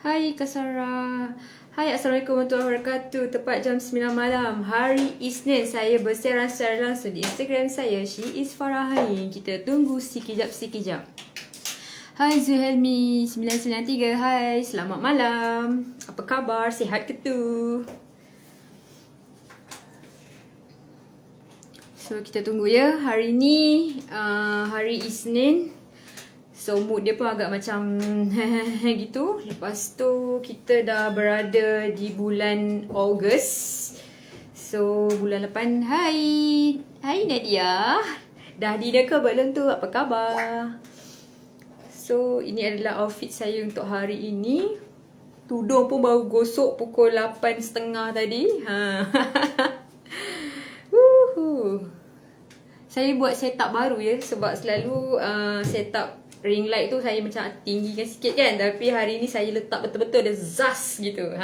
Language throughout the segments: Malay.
Hai Kak Sarah. Hai, Assalamualaikum warahmatullahi wabarakatuh. Tepat jam 9 malam hari Isnin, saya bersiaran secara langsung di Instagram saya, She is Farahain. Kita tunggu sekejap. Hai Zuhelmi 993. Hai, selamat malam. Apa khabar? Sihat ke tu? So kita tunggu ya. Hari ni hari Isnin. So mood dia pun agak macam gitu. Lepas tu kita dah berada di bulan Ogos. So bulan 8. Hai Nadia. Dah dinner ke belum tu? Apa khabar? So ini adalah outfit saya untuk hari ini. Tudung pun baru gosok pukul 8.30 tadi. Saya buat setup baru ya. Sebab selalu setup ring light tu saya macam tinggikan sikit kan. Tapi hari ni saya letak betul-betul ada zas gitu.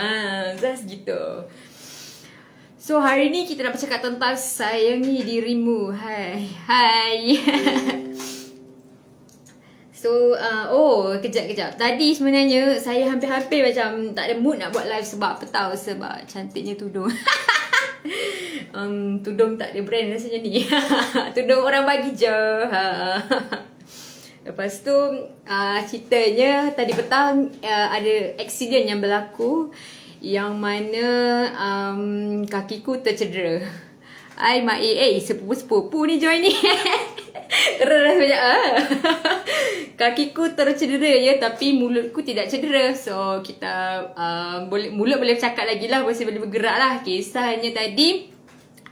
Zas gitu. So hari ni kita nak bercakap tentang sayangi dirimu. Hai. So kejap. Tadi sebenarnya saya hampir-hampir macam tak ada mood nak buat live. Sebab apa tahu? Sebab cantiknya tudung. Tudung tak ada brand rasanya ni. Tudung orang bagi je. Lepas tu ceritanya tadi petang ada aksiden yang berlaku yang mana kakiku tercedera. Ai mak sepupu-sepupu ni join ni. Terus banyak kakiku tercedera ya, tapi mulutku tidak cedera. So kita mulut boleh cakap lagi lah, masih boleh bergerak lah. Kisahnya tadi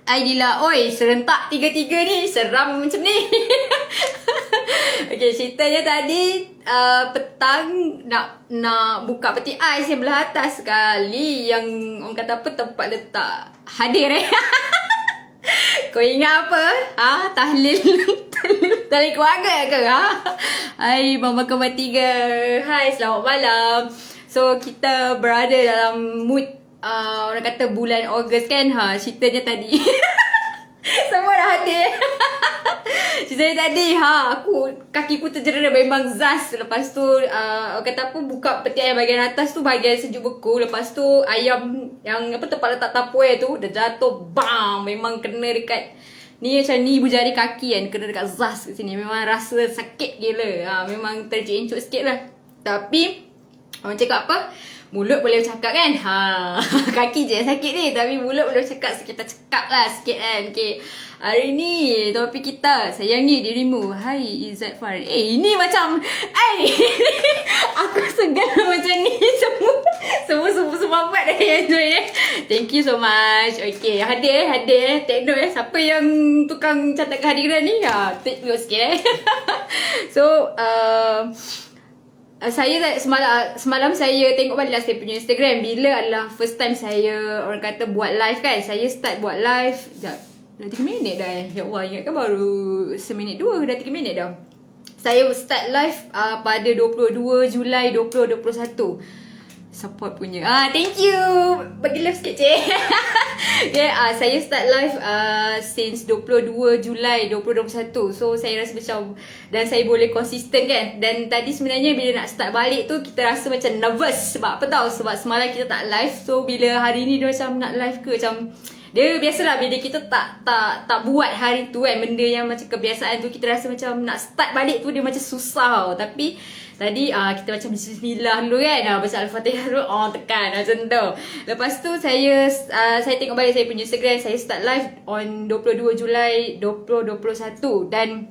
Aidila, serentak tiga-tiga ni seram macam ni. Okay, ceritanya tadi petang nak buka peti ais yang belah atas sekali, yang orang kata apa, tempat letak hadir Kau ingat apa? Tahlil keluarga ke? Hai Mama Kembar 3. Hai, selamat malam. So kita berada dalam mood orang kata bulan Ogos kan. Ceritanya tadi semua dah hadir. Ceritanya tadi kakiku tercedera memang zas. Lepas tu orang kata apa, buka peti ayam bahagian atas tu, bahagian sejuk beku. Lepas tu ayam yang apa tempat letak tapuai tu dah jatuh, bam, memang kena dekat ni, macam ni ibu jari kaki kan, kena dekat zas kat sini. Memang rasa sakit gila. Memang terjencuk sikit lah. Tapi orang cakap apa, mulut boleh bercakap kan. Kaki je yang sakit ni, tapi mulut boleh bercakap. So kita cakap lah sikit kan. Okay, hari ni topik kita sayangi dirimu. Hai Izzat Far. Ini macam aku segan macam ni. Semua buat dah yang join Thank you so much. Okay, hadir take note siapa yang tukang catat kehadiran ni, take note sikit So saya semalam saya tengok balik lah saya punya Instagram. Bila adalah first time saya orang kata buat live kan. Saya start buat live dah 3 minit dah Ya Allah, ingatkan baru seminit 2, dah 3 minit dah. Saya start live pada 22 Julai 2021. Support punya. Thank you. Bagi love sikit cik. Okay, saya start live since 22 Julai 2021. So saya rasa macam, dan saya boleh konsisten kan. Dan tadi sebenarnya bila nak start balik tu, kita rasa macam nervous. Sebab apa tahu? Sebab semalam kita tak live. So bila hari ni dia macam nak live ke, macam dia biasalah bila kita tak buat hari tu kan, benda yang macam kebiasaan tu, kita rasa macam nak start balik tu dia macam susah. Tapi tadi kita macam bismillah dulu kan, baca Al-Fatihah dulu, tekan macam tu. Lepas tu saya tengok balik saya punya Instagram. Saya start live on 22 Julai 2021. Dan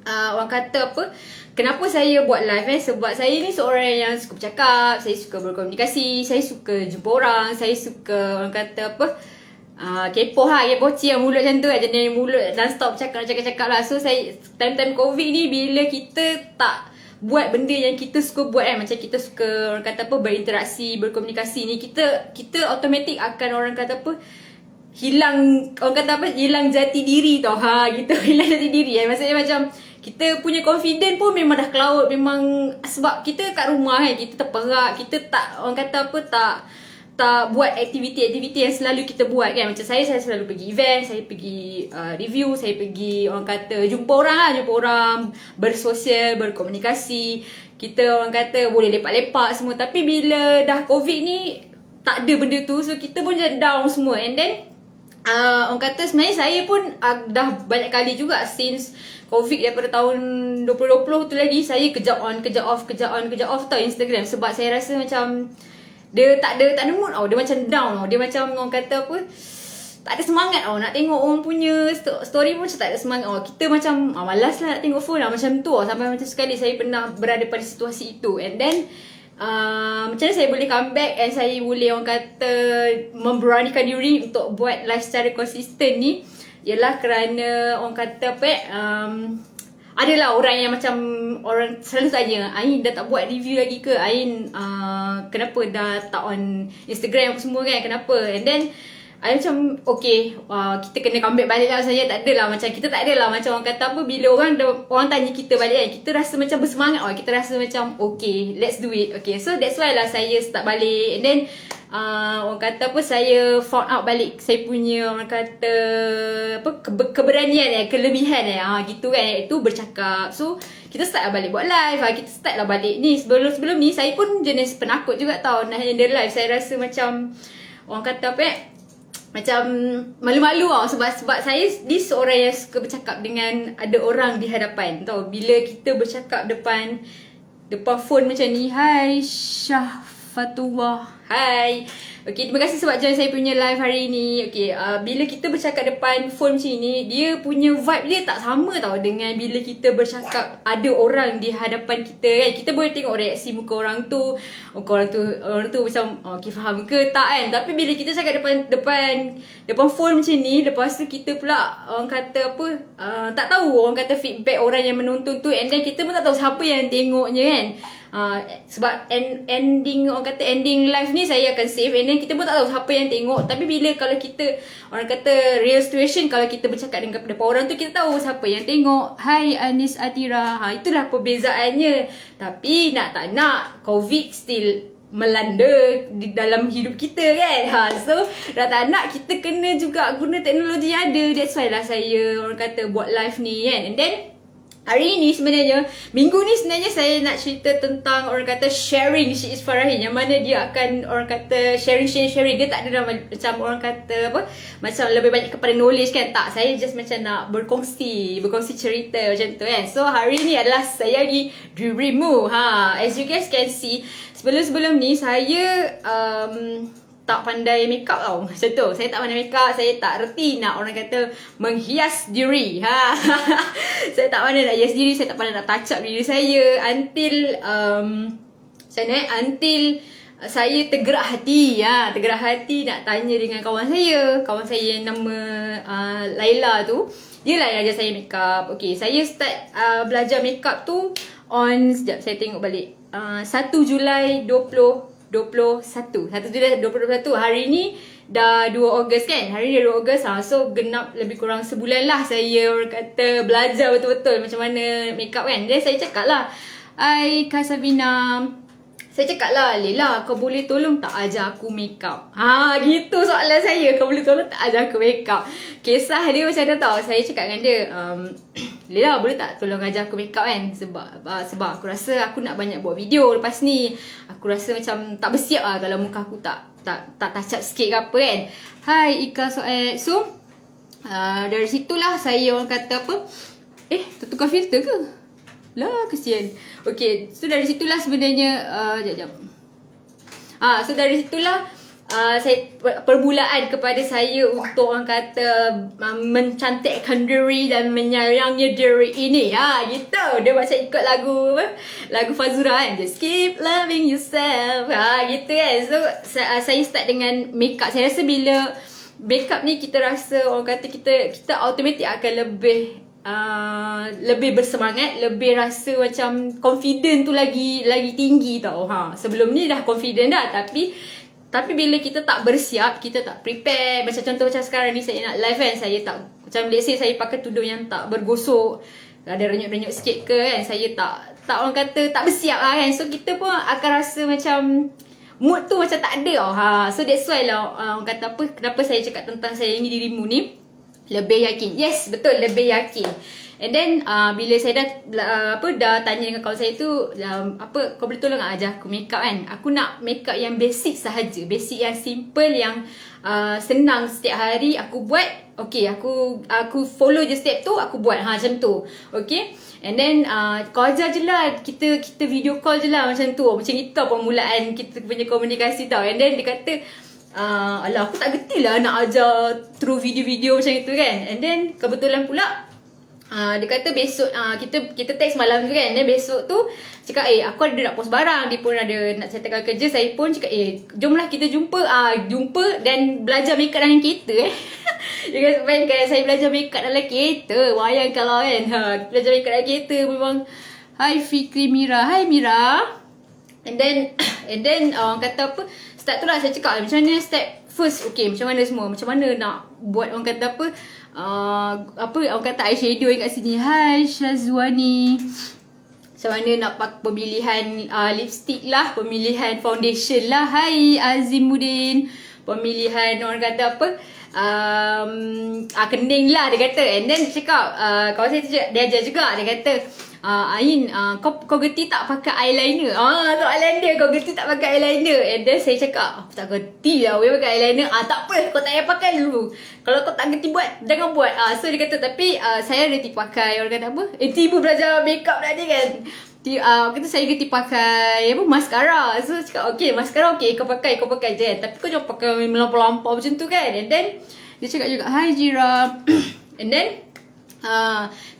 orang kata apa, kenapa saya buat live sebab saya ni seorang yang suka bercakap, saya suka berkomunikasi, saya suka jumpa orang, saya suka orang kata apa, kepoh yang mulut macam tu jenis mulut non-stop cakap lah. So saya time COVID ni, bila kita tak buat benda yang kita suka buat macam kita suka orang kata apa, berinteraksi, berkomunikasi ni, kita automatik akan orang kata apa, hilang jati diri tau. Gitu. Hilang jati diri maksudnya macam kita punya confident pun memang dah ke laut. Memang sebab kita kat rumah kan, kita terperak, kita tak orang kata apa, tak buat aktiviti-aktiviti yang selalu kita buat kan. Macam saya selalu pergi event, saya pergi review, saya pergi orang kata jumpa orang, bersosial, berkomunikasi. Kita orang kata boleh lepak-lepak semua. Tapi bila dah COVID ni tak ada benda tu, so kita pun jadi down semua. And then orang kata sebenarnya saya pun dah banyak kali juga since COVID daripada tahun 2020 tu lagi, saya kejap on, kejap off tau Instagram. Sebab saya rasa macam dia tak ada mood tau. Dia macam down tau. Dia macam orang kata apa, tak ada semangat tau. Nak tengok orang punya story pun macam tak ada semangat tau. Kita macam malas lah nak tengok phone lah. Macam tu tau. Sampai macam sekali saya pernah berada pada situasi itu. And then macam mana saya boleh come back and saya boleh orang kata memberanikan diri untuk buat live secara konsisten ni, ialah kerana orang kata apa adalah orang yang macam orang selalu tanya, Ain dah tak buat review lagi ke? Ain kenapa dah tak on Instagram apa semua kan? Kenapa? And then I macam okay, kita kena comeback balik lah. Saya tak adalah macam, kita tak adalah macam orang kata apa, bila orang tanya kita balik kan, kita rasa macam bersemangat tau. Kita rasa macam okay, let's do it. Okay, so that's why lah saya start balik. And then orang kata apa, saya found out balik saya punya orang kata apa, keberanian kelebihan gitu kan, itu bercakap. So kita start lah balik buat live, kita start lah balik ni. Sebelum ni saya pun jenis penakut juga tau nak handle live. Saya rasa macam orang kata apa macam malu-malu tau. Sebab saya ni seorang yang suka bercakap dengan ada orang di hadapan tau. Bila kita bercakap depan phone macam ni, hai Syahfatullah, hai. Okay, terima kasih sebab join saya punya live hari ni. Okay, bila kita bercakap depan phone macam ni, dia punya vibe dia tak sama tau dengan bila kita bercakap ada orang di hadapan kita kan. Kita boleh tengok reaksi muka orang tu. Orang tu macam okay, faham ke tak kan. Tapi bila kita cakap depan phone macam ni, lepas tu kita pula orang kata apa, tak tahu orang kata feedback orang yang menonton tu. And then kita pun tak tahu siapa yang tengoknya kan. Sebab ending orang kata ending live ni saya akan save, and then kita pun tak tahu siapa yang tengok. Tapi bila kalau kita orang kata real situation, kalau kita bercakap dengan depan orang tu, kita tahu siapa yang tengok. Hai Anis Atira, itulah perbezaannya. Tapi nak tak nak, COVID still melanda di dalam hidup kita kan. So dah tak nak, kita kena juga guna teknologi yang ada. That's why lah saya orang kata buat live ni kan. And then hari ni sebenarnya, minggu ni sebenarnya saya nak cerita tentang orang kata sharing Syiz Farahin, yang mana dia akan orang kata sharing. Dia tak ada macam orang kata apa, macam lebih banyak kepada knowledge kan. Tak, saya just macam nak berkongsi cerita macam tu kan. So hari ni adalah saya lagi dirimu. As you guys can see, sebelum ni saya tak pandai make up tau. Macam tu. Saya tak pandai make up. Saya tak reti nak orang kata menghias diri. Saya tak pandai nak hias diri. Saya tak pandai nak touch up diri saya. Until saya tergerak hati. Tergerak hati nak tanya dengan kawan saya. Kawan saya yang nama Laila tu. Dia lah yang ajar saya make up. Okay, saya start belajar make up tu on, sekejap saya tengok balik, 1 Julai 2021. Hari ni dah 2 Ogos kan. Hari ni dah 2 Ogos. So genap lebih kurang sebulan lah saya orang kata belajar betul-betul macam mana make up kan. Then saya cakap lah, hai Kak Sabina, saya cakap lah, Lela, kau boleh tolong tak ajar aku make up? Gitu soalan saya. Kau boleh tolong tak ajar aku make up? Kisah dia macam mana tau. Saya cakap dengan dia, Lela, boleh tak tolong ajar aku make up kan? Sebab aku rasa aku nak banyak buat video lepas ni. Aku rasa macam tak bersiap lah kalau muka aku tak touch up sikit ke apa kan. Hai Ika Soed. So dari situlah saya orang kata apa, tertukar filter ke? Lah, kesian. Okay, so dari situlah sebenarnya so dari situlah saya permulaan kepada saya untuk orang kata mencantikkan diri dan menyayangi diri ini. Gitu. Dia macam ikut lagu Fazura kan, just keep loving yourself. Gitu kan. So saya start dengan makeup. Saya rasa bila makeup ni kita rasa orang kata kita automatik akan lebih bersemangat, lebih rasa macam confident tu lagi tinggi tau. Sebelum ni dah confident dah, tapi bila kita tak bersiap, kita tak prepare. Macam contoh macam sekarang ni saya nak live kan, saya tak, macam let's say saya pakai tudung yang tak bergosok, ada renyuk-renyuk sikit ke kan, saya tak orang kata tak bersiap lah kan. So kita pun akan rasa macam mood tu macam tak ada tau. So that's why lah orang kata apa, kenapa saya cakap tentang sayangi dirimu ni, lebih yakin. Yes, betul, lebih yakin. And then bila saya dah tanya dengan kawan saya tu, apa, kau boleh tolong tak ajar aku make up kan? Aku nak make up yang basic sahaja, basic yang simple, yang senang setiap hari aku buat. Okay, aku follow je step tu, aku buat macam tu. Okay. And then kau ajar je lah, kita video call je lah macam tu. Macam itu permulaan kita punya komunikasi tau. And then dia kata, alah aku tak gerti lah nak ajar through video-video macam itu kan. And then kebetulan pula dia kata besok kita text malam tu kan. Dan besok tu cakap aku ada nak post barang, dia pun ada nak settlekan kerja. Saya pun cakap jomlah kita jumpa dan belajar make up dalam kereta dia kata bayangkan saya belajar make up dalam kereta, bayangkan lah kan. Belajar make up dalam kereta memang. Hai Fikri Mira, hai Mira. And then orang kata apa, start tu lah saya cakap macam mana step first. Okay, macam mana semua, macam mana nak buat orang kata apa, orang kata eyeshadow kat sini. Hai Syazwani. Macam mana nak pemilihan lipstick lah, pemilihan foundation lah. Hai Azimuddin. Pemilihan orang kata apa, kening lah dia kata. And then dia cakap, kawan saya tu dia ajar juga. Dia kata, Ain, kau gerti tak pakai eyeliner? Soalan dia, kau gerti tak pakai eyeliner? And then saya cakap, aku tak gerti lah boleh pakai eyeliner. Tak apa, kau tak payah pakai dulu. Kalau kau tak gerti buat, jangan buat. So dia kata, tapi saya reti pakai, orang kata apa, tiba belajar makeup tadi kan. Kata saya gerti pakai apa, mascara. So cakap, okay mascara okay, kau pakai je. Tapi kau jangan pakai melampau-lampau macam tu kan. And then dia cakap juga, hai Jira. And then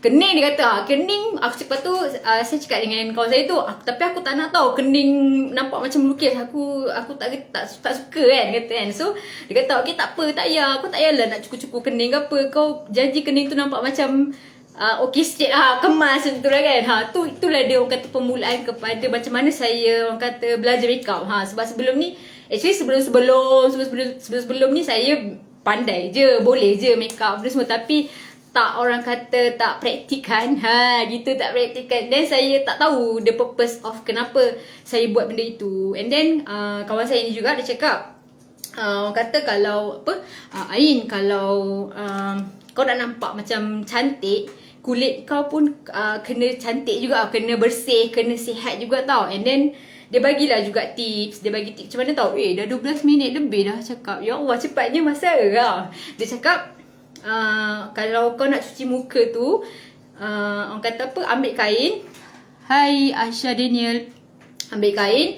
kening dia kata, kening aku cakap tu, saya cakap dengan kawan saya tu, tapi aku tak nak tahu kening nampak macam melukis. Aku tak suka kan, kata kan. So dia kata okey tak apa, tak payah, aku tak payahlah nak cukur-cukur kening ke apa. Kau janji kening tu nampak macam okey sikit kemas macam tu lah kan. Itulah dia orang kata permulaan kepada macam mana saya orang kata belajar makeup. Sebab sebelum ni, actually sebelum ni saya pandai je, boleh je makeup semua, tapi tak orang kata tak praktikkan. Gitu tak praktikkan. Dan saya tak tahu the purpose of kenapa saya buat benda itu. And then kawan saya ni juga dia cakap, orang kata kalau apa, Ain, kalau kau nak nampak macam cantik, kulit kau pun kena cantik juga, kena bersih, kena sihat juga tau. And then dia bagilah juga tips. Dia bagi tips macam mana tau. Dah 12 minit lebih dah cakap. Ya Allah, cepatnya masa lah. Dia cakap, kalau kau nak cuci muka tu, orang kata apa, ambil kain. Hai Asha Daniel. Ambil kain,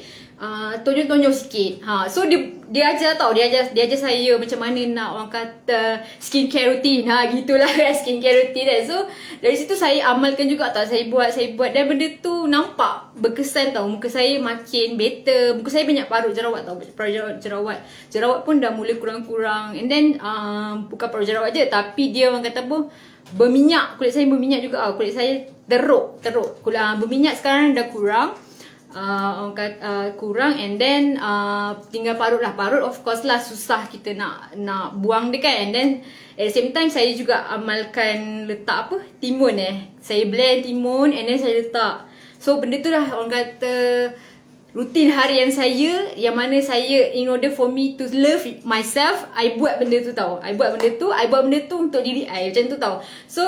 tonjol-tonjol sikit. So dia ajar tau, dia ajar saya macam mana nak orang kata skincare routine. Gitulah kan, skincare routine kan. So dari situ saya amalkan juga tau. Saya buat dan benda tu nampak berkesan tau. Muka saya makin better. Muka saya banyak parut jerawat tau. Jerawat pun dah mula kurang-kurang. And then bukan parut jerawat je, tapi dia orang kata apa, berminyak. Kulit saya berminyak juga tau. Kulit saya teruk. Berminyak sekarang dah kurang. Orang kata kurang. And then tinggal parut lah. Parut of course lah susah kita nak buang dia kan. And then at the same time saya juga amalkan letak apa, timun saya blend timun and then saya letak. So benda tu lah orang kata rutin harian saya, yang mana saya in order for me to love myself, I buat benda tu tau. I buat benda tu untuk diri I, macam tu tau. So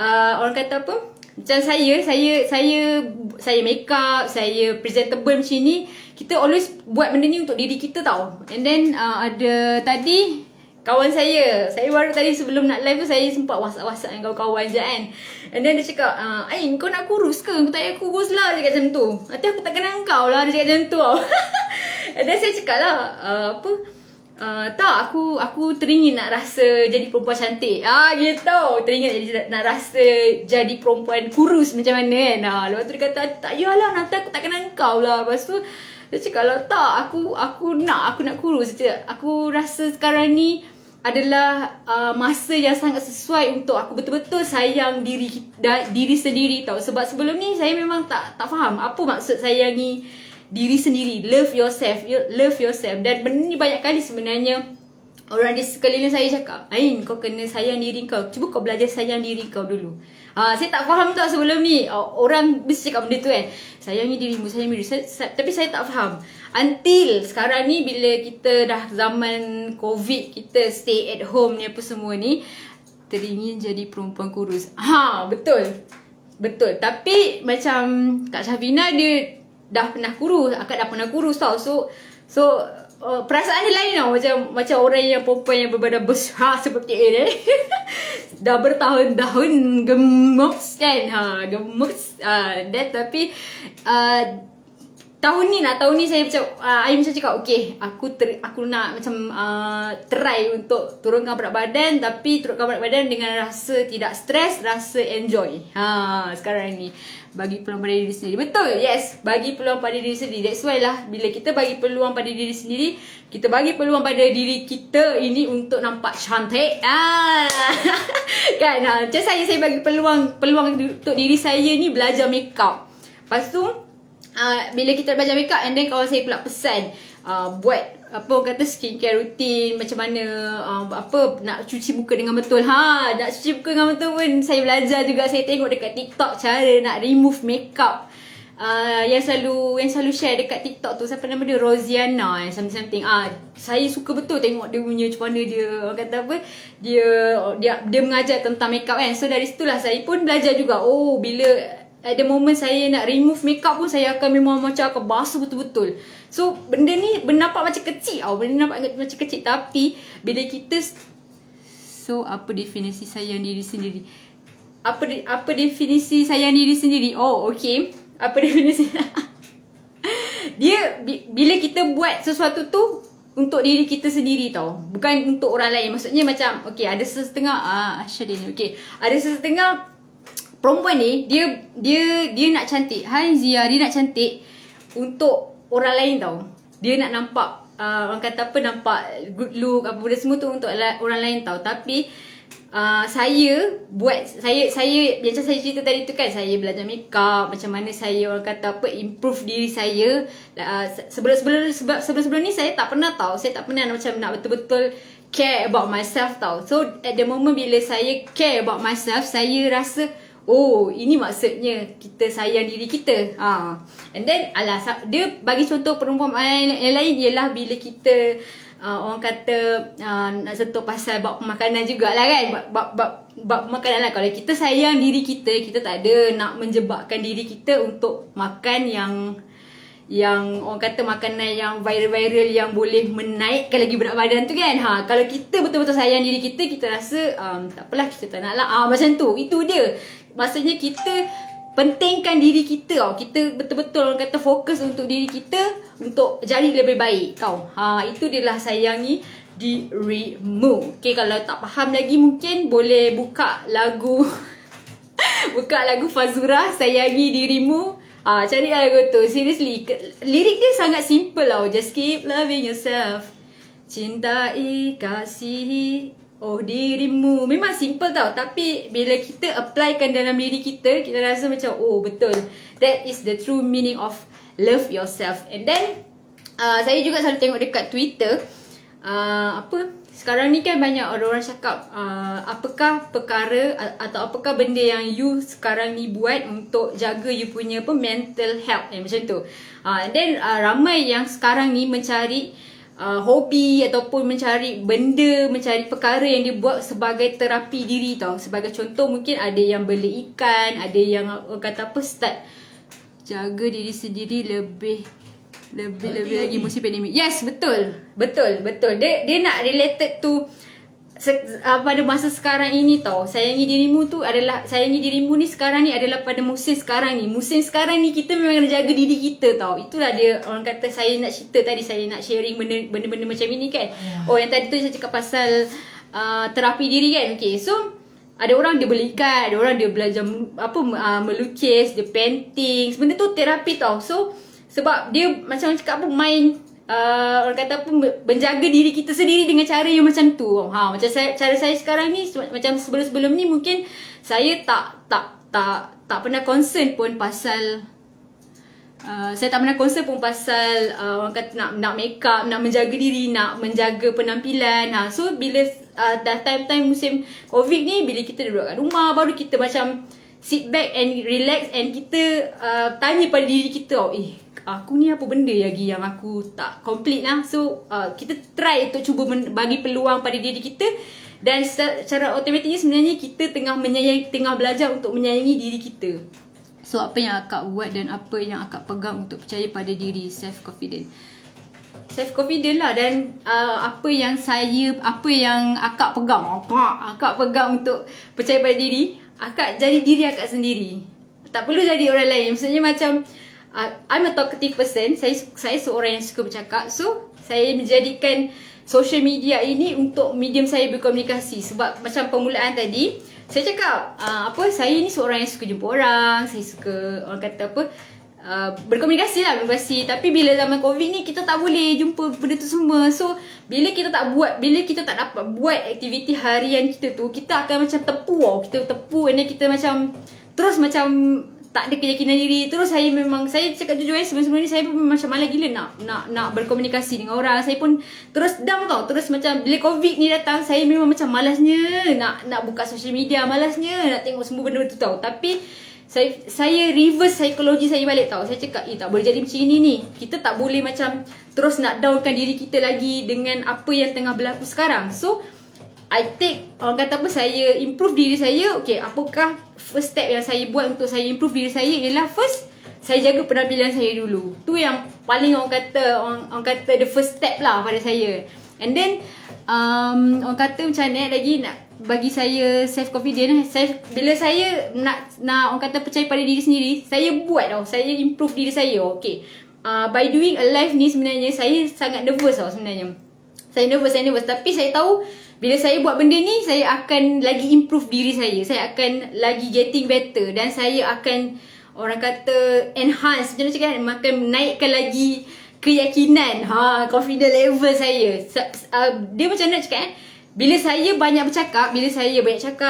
orang kata apa, macam saya make up, saya presentable macam ni, kita always buat benda ni untuk diri kita tau. And then ada tadi kawan saya baru tadi sebelum nak live tu saya sempat whatsapp dengan kawan-kawan je kan. And then dia cakap, Ain, kau nak kurus ke? Kau tak payah kurus lah, dia cakap macam tu. Nanti aku tak kenal kau lah, dia cakap macam tu tau. And then saya cakap lah, tak, aku teringin nak rasa jadi perempuan cantik. Gitu. Teringin nak rasa jadi perempuan kurus macam mana kan. Lepas tu dia kata, tak yalah, nanti aku tak kenal kau lah. Lepas tu dia cakap lah, tak, aku nak kurus. Aku rasa sekarang ni adalah masa yang sangat sesuai untuk aku betul-betul sayang diri sendiri tau. Sebab sebelum ni saya memang tak faham apa maksud sayangi diri sendiri. Love yourself. Dan benda ni banyak kali sebenarnya orang di sekeliling saya cakap, Ain, kau kena sayang diri kau. Cuba kau belajar sayang diri kau dulu. Saya tak faham tau sebelum ni. Orang mesti cakap benda tu kan. Sayangi dirimu, sayangi dirimu. Tapi saya tak faham. Until sekarang ni bila kita dah zaman COVID, kita stay at home ni apa semua ni, teringin jadi perempuan kurus. Betul. Betul. Tapi macam Kak Syafina dia dah pernah kurus. Akak dah pernah kurus tau. So perasaan dia lain tau. Macam orang yang perempuan yang berbadan besar seperti ini. Dah bertahun-tahun gemes kan. Gemes. Tapi tahun ni saya macam I macam cakap okay, aku nak macam try untuk turunkan berat badan, tapi turunkan berat badan dengan rasa tidak stres, rasa enjoy. Sekarang ni bagi peluang pada diri sendiri. Betul, yes, bagi peluang pada diri sendiri. That's why lah bila kita bagi peluang pada diri sendiri, kita bagi peluang pada diri kita ini untuk nampak cantik. Kan, macam saya bagi peluang untuk diri saya ni belajar makeup. Lepas tu bila kita belajar makeup, and then kawan saya pula pesan buat apa orang kata skincare routine, macam mana nak cuci muka dengan betul. Nak cuci muka dengan betul pun saya belajar juga. Saya tengok dekat TikTok cara nak remove makeup. Yang selalu share dekat TikTok tu, siapa nama dia, Rosiana something. Saya suka betul tengok dia punya macam mana dia orang kata apa, dia mengajar tentang makeup kan. So dari situlah saya pun belajar juga. Bila at the moment saya nak remove makeup pun, saya akan memang macam akan basuh betul-betul. So benda ni nampak macam kecil tau. Benda nampak macam kecil, tapi bila kita apa definisi sayang diri sendiri? Apa definisi sayang diri sendiri? Okay. Apa definisi? Bila kita buat sesuatu tu untuk diri kita sendiri tau, bukan untuk orang lain. Maksudnya macam okay, ada sesetengah okay, ada sesetengah perempuan ni dia nak cantik. Hai Zia, dia nak cantik untuk orang lain tau. Dia nak nampak orang kata apa, nampak good look apa benda semua tu untuk orang lain tau. Tapi saya macam saya cerita tadi tu kan, saya belajar makeup, macam mana saya orang kata apa, improve diri saya. Sebelum ni saya tak pernah tau. Saya tak pernah macam nak betul-betul care about myself tau. So at the moment bila saya care about myself, saya rasa ini maksudnya kita sayang diri kita. And then dia bagi contoh perempuan yang lain ialah bila kita orang kata nak sentuh pasal bab makanan jugalah kan. Bab makanan lah. Kalau kita sayang diri kita, kita tak ada nak menjebakkan diri kita untuk makan yang orang kata makanan yang viral-viral yang boleh menaikkan lagi berat badan tu kan. Kalau kita betul-betul sayang diri kita, kita rasa tak apalah, kita tak nak lah. Macam tu. Itu dia. Maksudnya kita pentingkan diri kita tau. Kita betul-betul orang kata fokus untuk diri kita, untuk jadi lebih baik tau. Itu dia lah sayangi dirimu. Okay, kalau tak faham lagi mungkin boleh buka lagu buka lagu Fazura, Sayangi Dirimu. Cari lagu tu. Seriously, lirik dia sangat simple tau. Just keep loving yourself, cintai, kasihi dirimu. Memang simple tau, tapi bila kita applykan dalam diri kita, kita rasa macam betul, that is the true meaning of love yourself. And then saya juga selalu tengok dekat Twitter, sekarang ni kan banyak orang cakap apakah perkara atau apakah benda yang you sekarang ni buat untuk jaga you punya mental health, macam tu. And then ramai yang sekarang ni mencari hobi ataupun mencari benda, mencari perkara yang dia buat sebagai terapi diri tau. Sebagai contoh, mungkin ada yang beli ikan, ada yang kata apa, start jaga diri sendiri lebih lagi musim pandemik. Yes, betul. Dia nak related to pada masa sekarang ini tau. Sayangi dirimu tu adalah, sayangi dirimu ni sekarang ni adalah pada musim sekarang ni. Musim sekarang ni kita memang kena jaga diri kita tau. Itulah dia orang kata, saya nak cerita tadi, saya nak sharing benda-benda macam ini kan. Yang tadi tu saya cakap pasal terapi diri kan. Okay, so ada orang dia beli ikan, ada orang dia belajar melukis, dia painting. Benda tu terapi tau. So sebab dia macam cakap apa, main orang kata apa, menjaga diri kita sendiri dengan cara yang macam tu. Macam cara saya sekarang ni, macam sebelum ni mungkin saya tak pernah concern pun pasal orang kata nak make up, nak menjaga diri, nak menjaga penampilan. So bila dah time musim COVID ni, bila kita duduk kat rumah, baru kita macam sit back and relax and kita tanya pada diri kita, aku ni apa benda lagi yang aku tak complete lah. So kita try untuk cuba bagi peluang pada diri kita, dan secara automatiknya sebenarnya kita tengah belajar untuk menyayangi diri kita. So apa yang akak buat dan apa yang akak pegang untuk percaya pada diri, self confident lah. Dan apa yang akak pegang untuk percaya pada diri, akak jadi diri akak sendiri. Tak perlu jadi orang lain. Maksudnya macam I'm a talkative person. Saya seorang yang suka bercakap. So saya menjadikan social media ini untuk medium saya berkomunikasi. Sebab macam permulaan tadi saya cakap saya ni seorang yang suka jumpa orang. Saya suka orang kata berkomunikasi. Tapi bila zaman COVID ni kita tak boleh jumpa benda tu semua. So bila kita tak dapat buat aktiviti harian kita tu, kita akan macam tepu and then kita macam terus macam tak ada keyakinan diri. Terus saya cakap jujur sebelum ni saya pun macam malas gila nak berkomunikasi dengan orang. Saya pun terus down tau. Terus macam bila COVID ni datang, saya memang macam malasnya nak buka social media, malasnya nak tengok semua benda tu tau. Tapi saya reverse psikologi saya balik tau. Saya cakap tak boleh jadi macam ini ni. Kita tak boleh macam terus nak downkan diri kita lagi dengan apa yang tengah berlaku sekarang. So saya improve diri saya. Okay, apakah first step yang saya buat untuk saya improve diri saya? Ialah first, saya jaga penampilan saya dulu. Tu yang paling orang kata the first step lah pada saya. And then orang kata macam mana lagi nak bagi saya self confident. Bila saya nak orang kata percaya pada diri sendiri, saya buat tau. Saya improve diri saya. Okay, by doing a live ni sebenarnya saya sangat nervous tau sebenarnya. Saya nervous. Tapi saya tahu bila saya buat benda ni, saya akan lagi improve diri saya. Saya akan lagi getting better. Dan saya akan orang kata enhance, macam mana cakap, akan naikkan lagi keyakinan, confident level saya. Dia macam mana cakap bila saya banyak bercakap,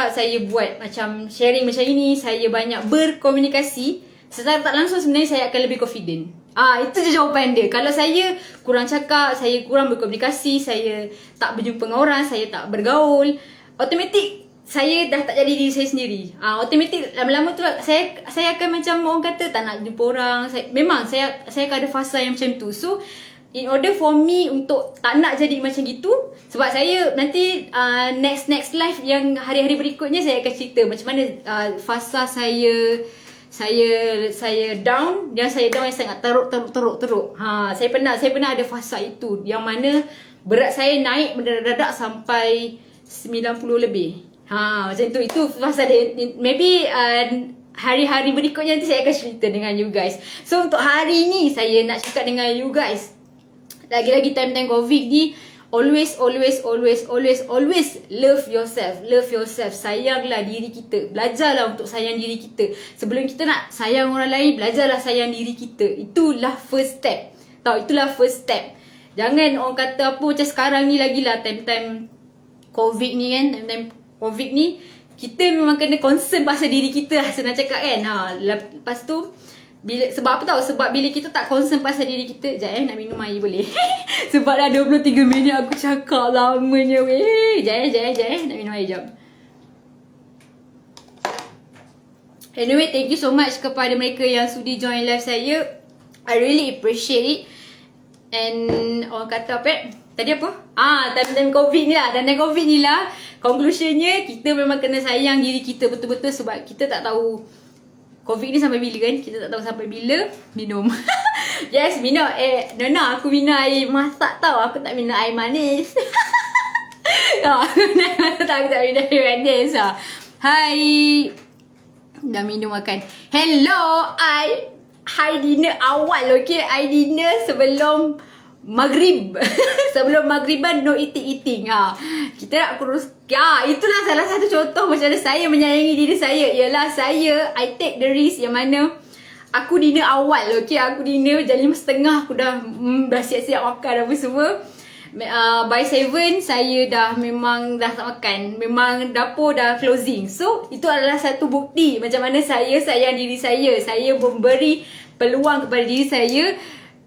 saya buat macam sharing macam ini, saya banyak berkomunikasi, secara tak langsung sebenarnya saya akan lebih confident. Itu je jawapan dia. Kalau saya kurang cakap, saya kurang berkomunikasi, saya tak berjumpa dengan orang, saya tak bergaul, automatik saya dah tak jadi diri saya sendiri. Automatik lama-lama tu saya akan macam orang kata tak nak jumpa orang. Saya akan ada fasa yang macam tu. So in order for me untuk tak nak jadi macam gitu, sebab saya nanti next live yang hari-hari berikutnya saya akan cerita macam mana fasa saya down. Yang saya down yang sangat teruk. Saya pernah ada fasa itu yang mana berat saya naik mendadak sampai 90 lebih. Macam tu. Itu fasa dia. Maybe hari-hari berikutnya nanti saya akan cerita dengan you guys. So untuk hari ni saya nak cakap dengan you guys, lagi-lagi time-time COVID ni, always love yourself. Sayanglah diri kita. Belajarlah untuk sayang diri kita. Sebelum kita nak sayang orang lain, belajarlah sayang diri kita. Itulah first step. Itulah first step. Jangan orang kata apa macam sekarang ni lagi lah, time-time COVID ni kan. Time-time COVID ni, kita memang kena concern pasal diri kita lah, senang cakap kan. Lepas tu sebab apa tahu? Sebab bila kita tak concern pasal diri kita, sekejap nak minum air boleh? Sebab dah 23 minit aku cakap lamanya weh. Sekejap nak minum air jap. Anyway, thank you so much kepada mereka yang sudi join live saya. I really appreciate it. And orang kata apa? Tadi apa? Time-time COVID ni lah. Time-time COVID ni lah, conclusionnya kita memang kena sayang diri kita betul-betul. Sebab kita tak tahu COVID ni sampai bila kan? Kita tak tahu sampai bila. Minum. Yes, minum. Nona, aku minum air masak tau. Aku tak minum air manis. Aku tak minum air manis lah. Hai. Dah minum makan. Hello, I dinner awal, okay? I dinner sebelum maghrib. Sebelum maghriban, no eating. Kita nak kurus. Itulah salah satu contoh macam mana saya menyayangi diri saya. Ialah I take the risk yang mana aku dinner awal, okay? Aku dinner jam 5.30. Aku dah siap-siap makan apa semua. By 7 saya memang dah tak makan. Memang dapur dah closing. So itu adalah satu bukti macam mana saya sayang diri saya. Saya memberi peluang kepada diri saya.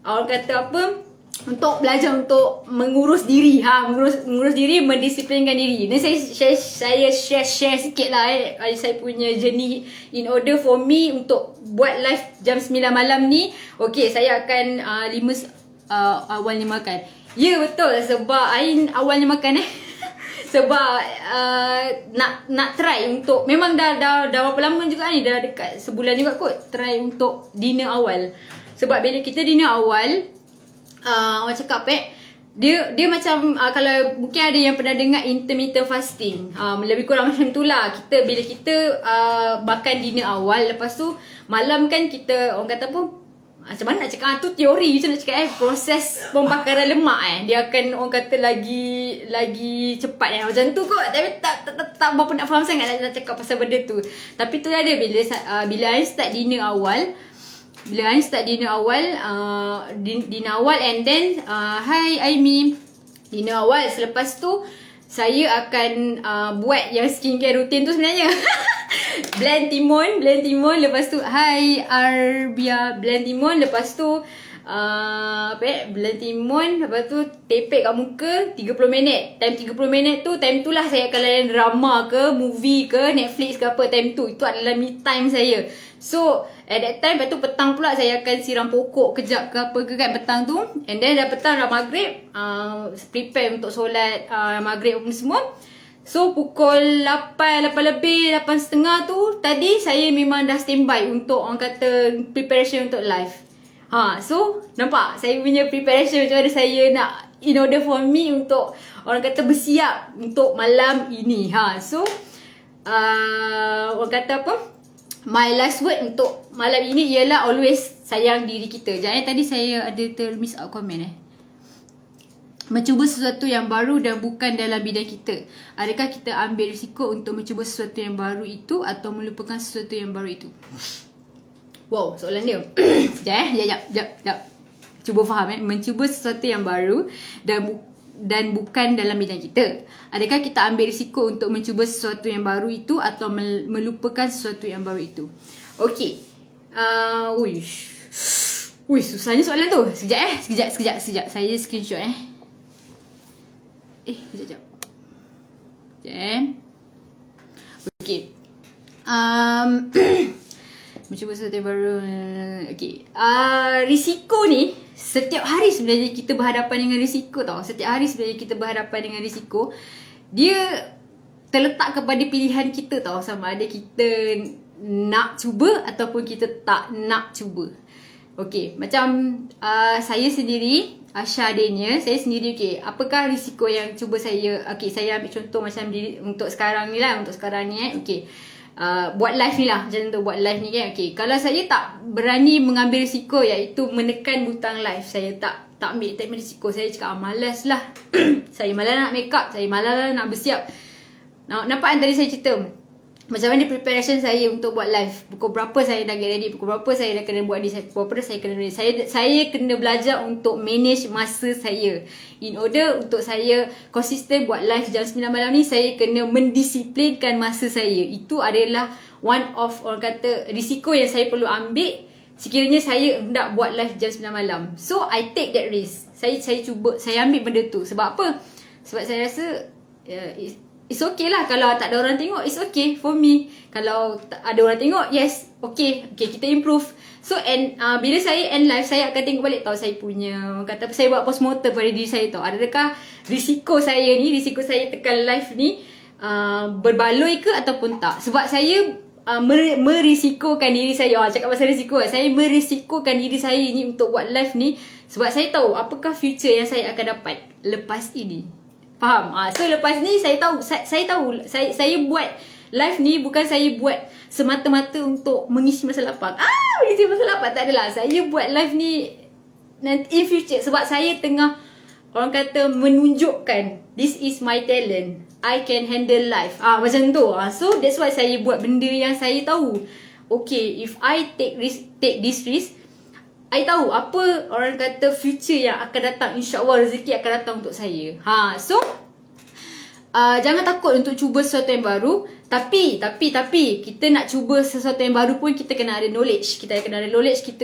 Orang kata apa, untuk belajar untuk mengurus diri, mengurus diri, mendisiplinkan diri. Dan saya share sikit lah saya punya journey in order for me untuk buat live jam 9 malam ni. Okay, saya akan 5 awalnya makan. Ya betul, sebab I awalnya makan sebab nak try untuk, memang dah berapa lama juga ni, dah dekat sebulan juga kot try untuk dinner awal. Sebab bila kita dinner awal, orang cakap dia macam kalau mungkin ada yang pernah dengar intermittent fasting, lebih kurang macam tu lah. Bila kita makan dinner awal, lepas tu malam kan kita, orang kata apa, macam mana nak cakap, tu teori macam nak cakap proses pembakaran lemak dia akan, orang kata lagi cepat macam tu kot. Tapi tak berapa nak faham sangat nak cakap pasal benda tu. Tapi tu ada bila I start dinner awal. Bila I start dinner awal, and then hi Aimi, dinner awal. Selepas tu saya akan buat yang skincare rutin tu sebenarnya. blend timun. Lepas tu hi Arbia, blend timun. Lepas tu blend timun. Lepas tu tepek kat muka 30 minit. Time 30 minit tu, time tu lah saya akan layan drama ke, movie ke, Netflix ke apa. Time tu, itu adalah me time saya. So at that time, lepas tu petang pula saya akan siram pokok kejap ke apa ke kan petang tu. And then dah petang, dah maghrib, prepare untuk solat maghrib pun semua. So pukul 8 lebih, 8.30 tu tadi saya memang dah standby untuk, orang kata, preparation untuk live. So nampak saya punya preparation macam mana saya nak, in order for me untuk, orang kata, bersiap untuk malam ini. So orang kata apa, my last word untuk malam ini ialah always sayang diri kita. Jangan tadi saya ada miss out comment mencuba sesuatu yang baru dan bukan dalam bidang kita. Adakah kita ambil risiko untuk mencuba sesuatu yang baru itu atau melupakan sesuatu yang baru itu? Wow, soalan dia. Sekejap. Cuba faham mencuba sesuatu yang baru dan bukan dalam bidang kita. Adakah kita ambil risiko untuk mencuba sesuatu yang baru itu atau melupakan sesuatu yang baru itu? Okey. Susahnya soalan tu. Sekejap. Saya screenshot sekejap. Okey. Mencuba sesuatu yang baru. Okey. Risiko ni, setiap hari sebenarnya kita berhadapan dengan risiko tau. Setiap hari sebenarnya kita berhadapan dengan risiko. Dia terletak kepada pilihan kita tau. Sama ada kita nak cuba ataupun kita tak nak cuba. Okey, macam saya sendiri, Asha Daniel, saya sendiri, okey, apakah risiko yang cuba saya, okey, saya ambil contoh macam untuk sekarang ni lah, okey. Buat live ni lah, macam tu, buat live ni kan. Okay, kalau saya tak berani mengambil risiko, iaitu menekan butang live, saya tak ambil risiko. Saya cakap malas lah. Saya malas nak make up, saya malas lah nak bersiap. Nampak kan tadi saya cerita macam mana preparation saya untuk buat live. Pukul berapa saya dah get ready, pukul berapa saya dah kena buat ni, pukul berapa saya kena ready. Saya kena belajar untuk manage masa saya. In order untuk saya konsisten buat live jam 9 malam ni, saya kena mendisiplinkan masa saya. Itu adalah one of, orang kata, risiko yang saya perlu ambil sekiranya saya hendak buat live jam 9 malam. So I take that risk. Saya cuba, saya ambil benda tu. Sebab apa? Sebab saya rasa it's okay lah. Kalau tak ada orang tengok, it's okay for me. Kalau ada orang tengok, yes, okay, kita improve. So bila saya end live, saya akan tengok balik tau saya punya, kata saya buat postmortem pada diri saya tau. Adakah risiko saya tekan live ni berbaloi ke ataupun tak? Sebab saya merisikokan diri saya. Cakap pasal risiko, saya merisikokan diri saya ni untuk buat live ni sebab saya tahu apakah future yang saya akan dapat lepas ini. Faham? So lepas ni saya tahu saya buat live ni bukan saya buat semata-mata untuk mengisi masa lapang. Mengisi masa lapang tak adalah. Saya buat live ni nanti in future sebab saya tengah, orang kata, menunjukkan this is my talent. I can handle life. Macam tu. So that's why saya buat benda yang saya tahu. Okay, if I take this risk, I tahu apa, orang kata, future yang akan datang. InsyaAllah rezeki akan datang untuk saya. So jangan takut untuk cuba sesuatu yang baru. Tapi kita nak cuba sesuatu yang baru pun kita kena ada knowledge. Kita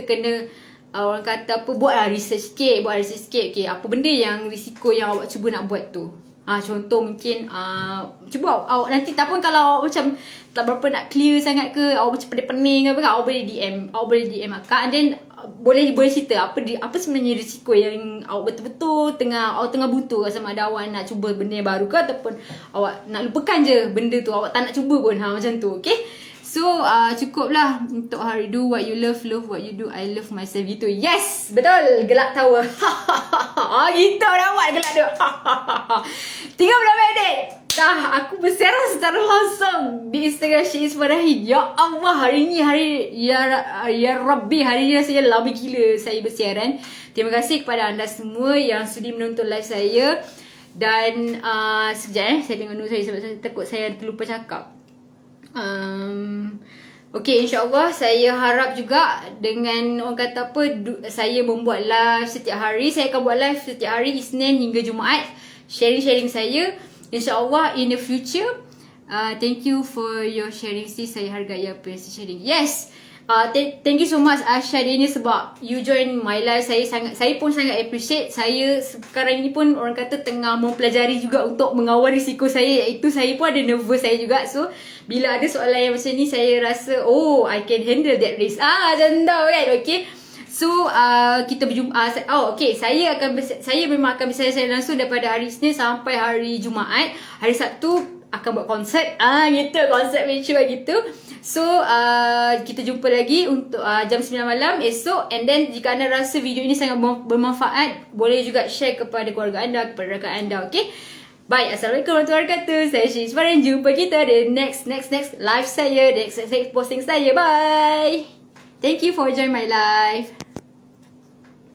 kena orang kata apa, buatlah research sikit, okay, apa benda yang risiko yang awak cuba nak buat tu. Contoh mungkin cuba awak nanti, tak pun kalau awak macam tak berapa nak clear sangat ke, awak macam pening-pening ke apa, awak boleh DM akak, and then boleh cerita apa sebenarnya risiko yang awak betul-betul awak tengah butuh, sama ada awak nak cuba benda yang baru ke ataupun awak nak lupakan je benda tu, awak tak nak cuba pun, macam tu. Okay, so cukuplah untuk hari. Do what you love what you do. I love myself, gitu. Yes, betul, gelak tawa. Gitu dah buat gelak dia. 30 minit dah aku bersiaran secara langsung di Instagram Syiz Farahi. Ya Allah, hari ni ya Rabbi, hari ni rasanya lama gila saya bersiaran. Terima kasih kepada anda semua yang sudi menonton live saya. Dan sekejap saya tengok note saya sebab saya takut saya terlupa cakap. Okay, insyaAllah saya harap juga dengan orang kata apa, saya membuat live setiap hari. Saya akan buat live setiap hari Isnin hingga Jumaat, sharing saya. InsyaAllah in the future. Thank you for your sharing sis. Saya hargai apa yang saya sharing. Yes, thank you so much Syadini sebab you join my live. Saya pun sangat appreciate. Saya sekarang ini pun orang kata tengah mempelajari juga untuk mengawal risiko saya, iaitu saya pun ada nervous saya juga. So bila ada soalan yang macam ni, saya rasa I can handle that risk. Macam tu kan. Okay, so kita berjumpa. Okay, saya memang akan bersiaran langsung daripada hari Isnin sampai hari Jumaat. Hari Sabtu akan buat konsert. Gitu, konsert virtual gitu. So kita jumpa lagi untuk jam 9 malam esok. And then jika anda rasa video ini sangat bermanfaat, boleh juga share kepada keluarga anda, kepada rakan anda. Okay, baik, Assalamualaikum warahmatullahi wabarakatuh. Saya Syiz Farahi. Jumpa kita di next live saya, next posting saya. Bye. Thank you for joining my live.